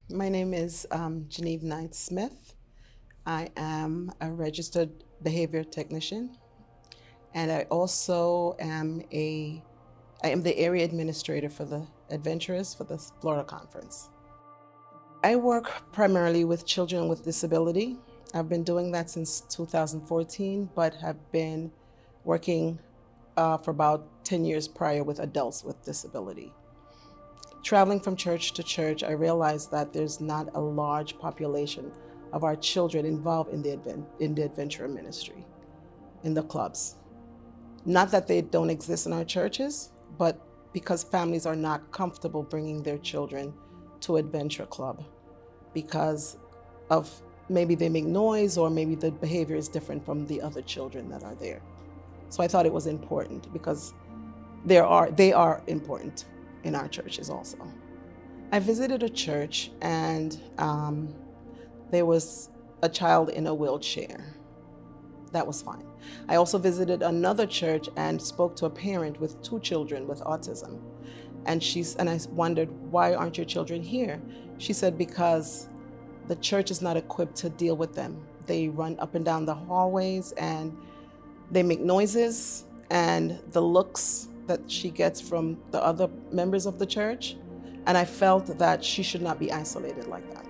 My name is Geneve Knight Smith. I am a registered behavior technician, and I am the area administrator for the Adventurers for the Florida Conference. I work primarily with children with disability. I've been doing that since 2014, but have been working for about 10 years prior with adults with disability. Traveling from church to church, I realized that there's not a large population of our children involved in the adventure ministry, in the clubs. Not that they don't exist in our churches, but because families are not comfortable bringing their children to adventure club because of maybe they make noise or maybe the behavior is different from the other children that are there. So I thought it was important because they are important in our churches also. I visited a church and there was a child in a wheelchair. That was fine. I also visited another church and spoke to a parent with two children with autism. And I wondered, why aren't your children here? She said, because the church is not equipped to deal with them. They run up and down the hallways and they make noises, and the looks that she gets from the other members of the church. And I felt that she should not be isolated like that.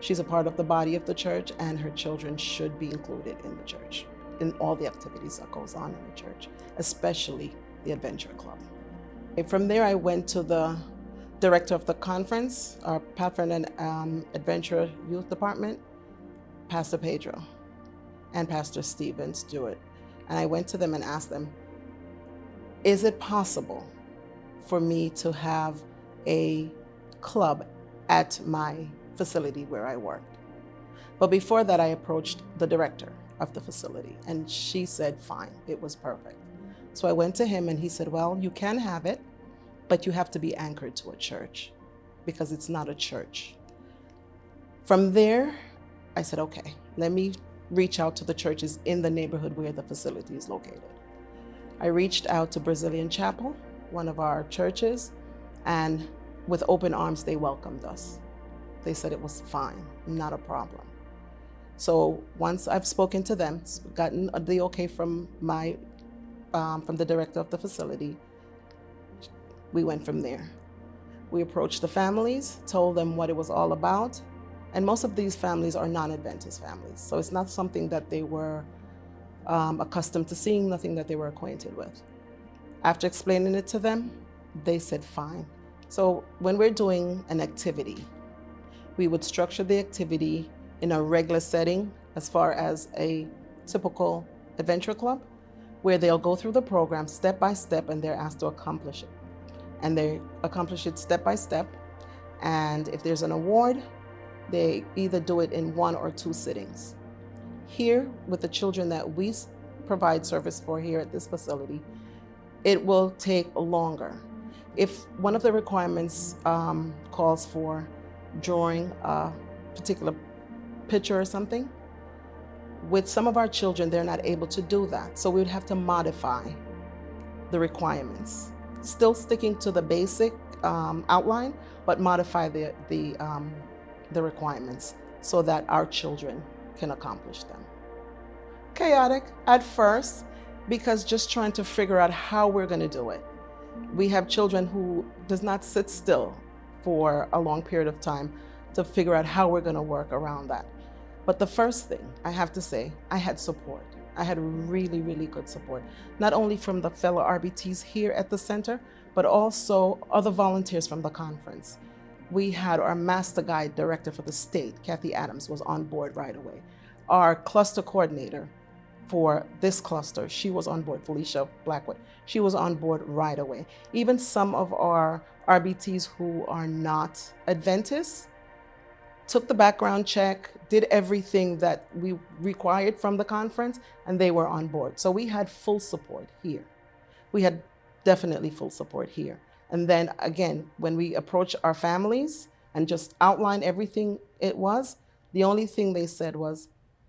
She's a part of the body of the church, and her children should be included in the church, in all the activities that goes on in the church, especially the Adventure Club. From there, I went to the director of the conference, our Pathfinder and Adventure Youth Department, Pastor Pedro, and Pastor Stephen Stewart. And I went to them and asked them, is it possible for me to have a club at my facility where I worked? But before that, I approached the director of the facility, and she said, fine, it was perfect. So I went to him and he said, well, you can have it, but you have to be anchored to a church because it's not a church. From there, I said, okay, let me reach out to the churches in the neighborhood where the facility is located. I reached out to Brazilian Chapel, one of our churches, and with open arms, they welcomed us. They said it was fine, not a problem. So once I've spoken to them, gotten the okay from the director of the facility, we went from there. We approached the families, told them what it was all about, and most of these families are non-Adventist families. So it's not something that they were accustomed to seeing, nothing that they were acquainted with. After explaining it to them, they said fine. So when we're doing an activity, we would structure the activity in a regular setting as far as a typical adventure club, where they'll go through the program step by step and they're asked to accomplish it. And they accomplish it step by step. And if there's an award, they either do it in 1 or 2 sittings. Here, with the children that we provide service for here at this facility, it will take longer. If one of the requirements calls for drawing a particular picture or something, with some of our children, they're not able to do that. So we would have to modify the requirements, still sticking to the basic outline, but modify the requirements so that our children can accomplish them. Chaotic at first, because just trying to figure out how we're going to do it. We have children who does not sit still for a long period of time to figure out how we're going to work around that. But the first thing I have to say, I had support. I had really, really good support, not only from the fellow RBTs here at the center, but also other volunteers from the conference. We had our master guide director for the state, Kathy Adams, was on board right away. Our cluster coordinator for this cluster, she was on board, Felicia Blackwood. She was on board right away. Even some of our RBTs who are not Adventists took the background check, did everything that we required from the conference, and they were on board. So we had full support here. We had definitely full support here. And then again, when we approached our families and just outlined everything it was, the only thing they said was,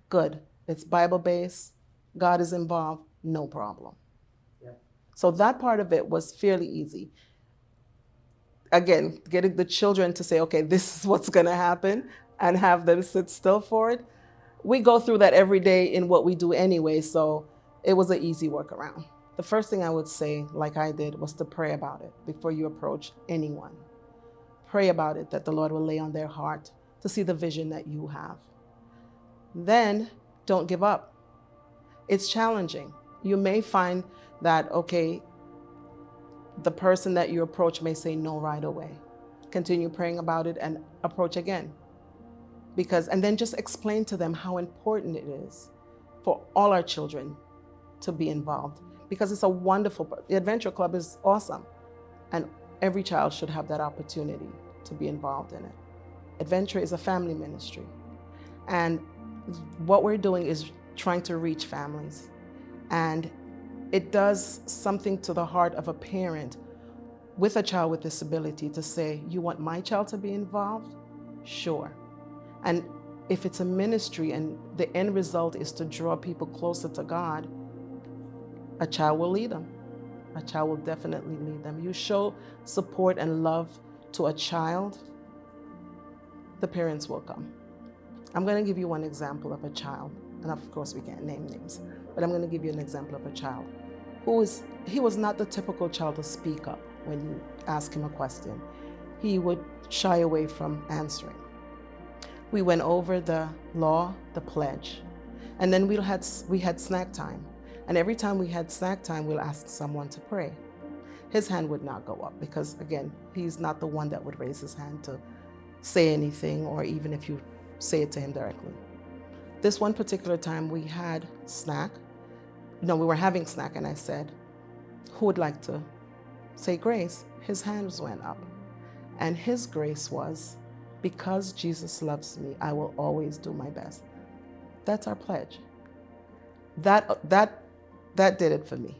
good, it's Bible-based, God is involved, no problem. Yeah. So that part of it was fairly easy. again, getting the children to say, okay, this is what's going to happen, and have them sit still for it. We go through that every day in what we do anyway, so it was an easy workaround. The first thing I would say, like I did, was to pray about it before you approach anyone. Pray about it, that the Lord will lay on their heart to see the vision that you have. Then don't give up. It's challenging. You may find that, okay, the person that you approach may say no right away. Continue praying about it and approach again. And then just explain to them how important it is for all our children to be involved, because it's a wonderful, the Adventure Club is awesome, and every child should have that opportunity to be involved in it. Adventure is a family ministry, and what we're doing is trying to reach families, and it does something to the heart of a parent with a child with disability to say, you want my child to be involved? Sure. And if it's a ministry and the end result is to draw people closer to God, a child will lead them. A child will definitely lead them. You show support and love to a child, the parents will come. I'm going to give you one example of a child, and of course we can't name names, but I'm going to give you an example of a child he was not the typical child to speak up when you ask him a question. He would shy away from answering. We went over the law, the pledge, and then we had snack time. And every time we had snack time, we'll ask someone to pray. His hand would not go up because, again, he's not the one that would raise his hand to say anything, or even if you say it to him directly. This one particular time we had snack. No, we were having snack, and I said, who would like to say grace? His hands went up. And his grace was, because Jesus loves me, I will always do my best. That's our pledge. That did it for me.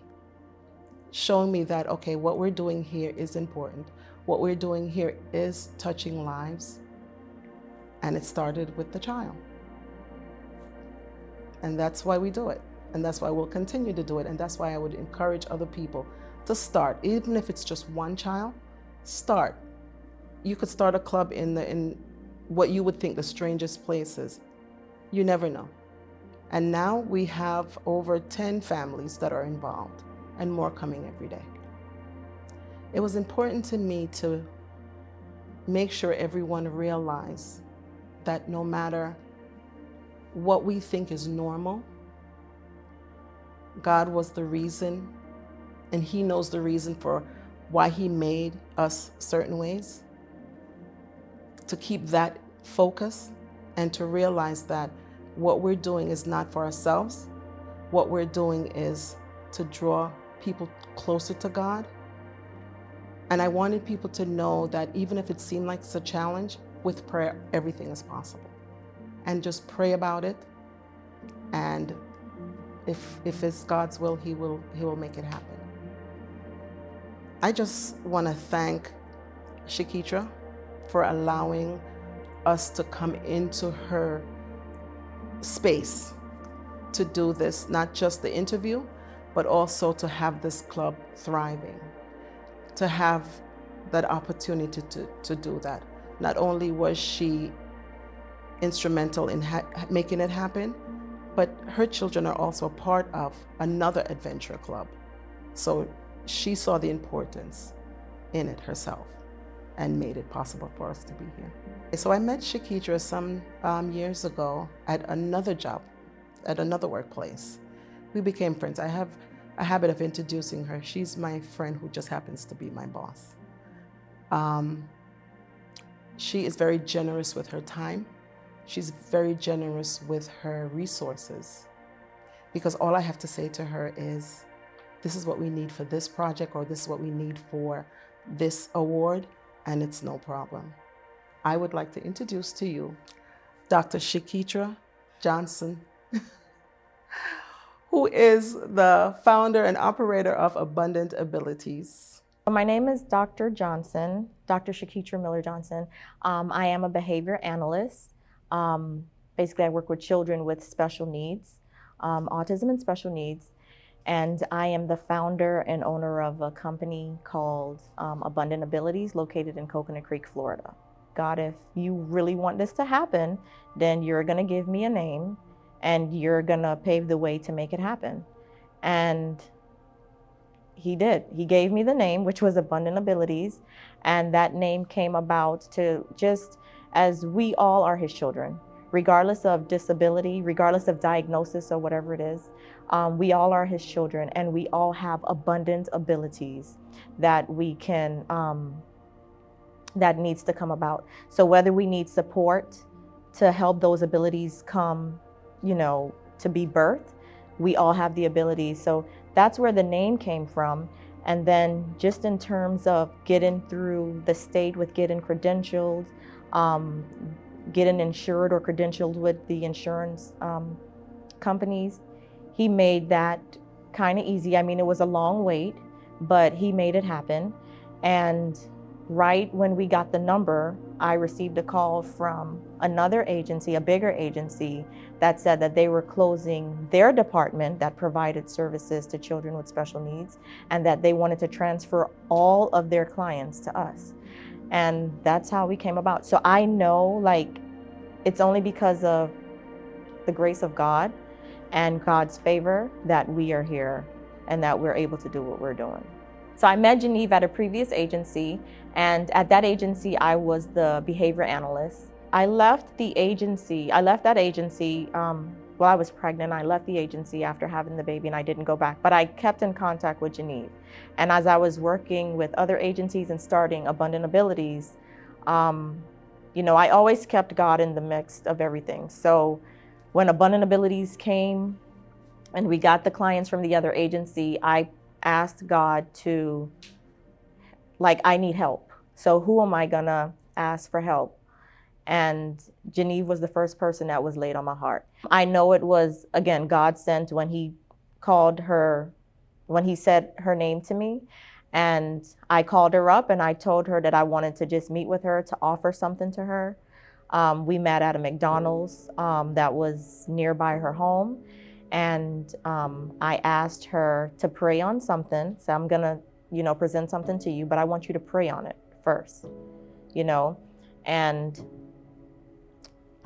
Showing me that, okay, what we're doing here is important. What we're doing here is touching lives. And it started with the child. And that's why we do it. And that's why we'll continue to do it. And that's why I would encourage other people to start. Even if it's just one child, start. You could start a club in what you would think the strangest places. You never know. And now we have over 10 families that are involved, and more coming every day. It was important to me to make sure everyone realized that no matter what we think is normal, God was the reason, and He knows the reason for why He made us certain ways. To keep that focus and to realize that what we're doing is not for ourselves. What we're doing is to draw people closer to God. And I wanted people to know that even if it seemed like it's a challenge, with prayer, everything is possible. And just pray about it. And if it's God's will, He will make it happen. I just want to thank Shakitra for allowing us to come into her space to do this, not just the interview, but also to have this club thriving, to have that opportunity to do that. Not only was she instrumental in making it happen, but her children are also a part of another adventure club. So she saw the importance in it herself and made it possible for us to be here. So I met Shakitra some years ago at another job, at another workplace. We became friends. I have a habit of introducing her. She's my friend who just happens to be my boss. She is very generous with her time. She's very generous with her resources, because all I have to say to her is, this is what we need for this project, or this is what we need for this award, and it's no problem. I would like to introduce to you Dr. Shakitra Johnson, who is the founder and operator of Abundant Abilities. My name is Dr. Johnson, Dr. Shakitra Miller Johnson. I am a behavior analyst. Basically, I work with children with special needs, autism and special needs. and I am the founder and owner of a company called Abundant Abilities, located in Coconut Creek, Florida. God, if you really want this to happen, then you're going to give me a name and you're going to pave the way to make it happen. And he did. He gave me the name, which was Abundant Abilities. And that name came about to just as we all are his children, regardless of disability, regardless of diagnosis or whatever it is. We all are his children, and we all have abundant abilities that we can, that needs to come about. So whether we need support to help those abilities come, to be birthed, we all have the ability. So that's where the name came from. And then just in terms of getting through the state with getting credentialed, getting insured or credentialed with the insurance companies, he made that kind of easy. I mean, it was a long wait, but he made it happen. And right when we got the number, I received a call from another agency, a bigger agency, that said that they were closing their department that provided services to children with special needs, and that they wanted to transfer all of their clients to us. And that's how we came about. So I know, it's only because of the grace of God and God's favor that we are here and that we're able to do what we're doing. So I met Geneve at a previous agency, and at that agency, I was the behavior analyst. I left that agency while I was pregnant. I left the agency after having the baby, and I didn't go back, but I kept in contact with Geneve. And as I was working with other agencies and starting Abundant Abilities, I always kept God in the mix of everything. So when Abundant Abilities came and we got the clients from the other agency, I asked God to, I need help. So who am I gonna ask for help? And Geneve was the first person that was laid on my heart. I know it was, again, God sent when he said her name to me. And I called her up and I told her that I wanted to just meet with her to offer something to her. We met at a McDonald's that was nearby her home. And I asked her to pray on something. So I'm gonna, present something to you, but I want you to pray on it first, And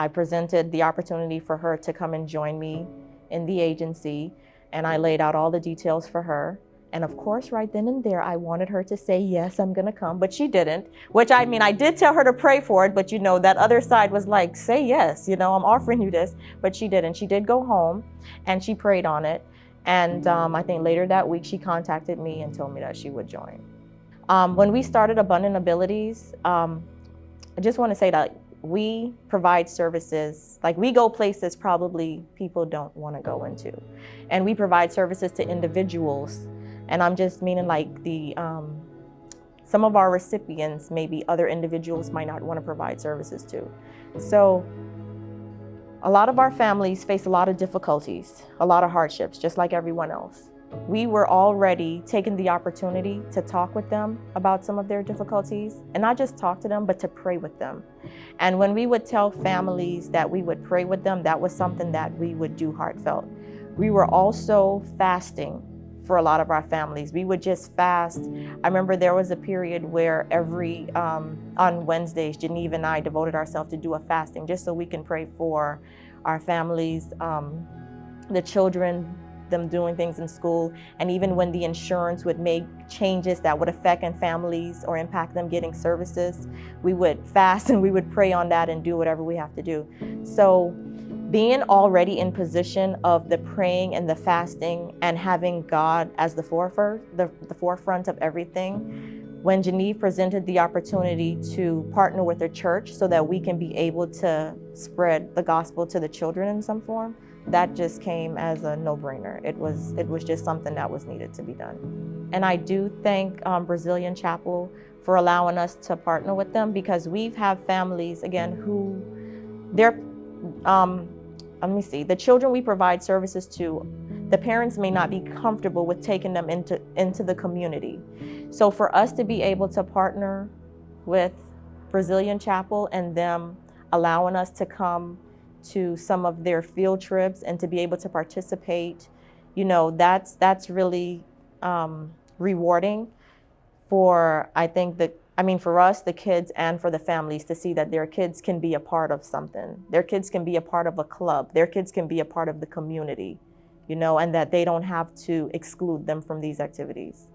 I presented the opportunity for her to come and join me in the agency. And I laid out all the details for her. And of course, right then and there, I wanted her to say, yes, I'm gonna come, but she didn't, which I did tell her to pray for it, but that other side was like, say yes, I'm offering you this, but she didn't. She did go home and she prayed on it. And I think later that week, she contacted me and told me that she would join. When we started Abundant Abilities, I just wanna say that we provide services, we go places probably people don't wanna go into. And we provide services to individuals. And I'm just meaning some of our recipients, maybe other individuals might not want to provide services to. So a lot of our families face a lot of difficulties, a lot of hardships, just like everyone else. We were already taking the opportunity to talk with them about some of their difficulties, and not just talk to them, but to pray with them. And when we would tell families that we would pray with them, that was something that we would do heartfelt. We were also fasting for a lot of our families. We would just fast. I remember there was a period where on Wednesdays, Geneve and I devoted ourselves to do a fasting just so we can pray for our families, the children, them doing things in school, and even when the insurance would make changes that would affect families or impact them getting services, we would fast and we would pray on that and do whatever we have to do. So being already in position of the praying and the fasting and having God as the forefront of everything, when Geneve presented the opportunity to partner with a church so that we can be able to spread the gospel to the children in some form, that just came as a no-brainer. It was just something that was needed to be done. And I do thank Brazilian Chapel for allowing us to partner with them, because we've had families, again, who they're, the children we provide services to, the parents may not be comfortable with taking them into the community. So for us to be able to partner with Brazilian Chapel and them allowing us to come to some of their field trips and to be able to participate, that's really rewarding for, I think that, I mean, for us, the kids, and for the families to see that their kids can be a part of something. Their kids can be a part of a club. Their kids can be a part of the community, and that they don't have to exclude them from these activities.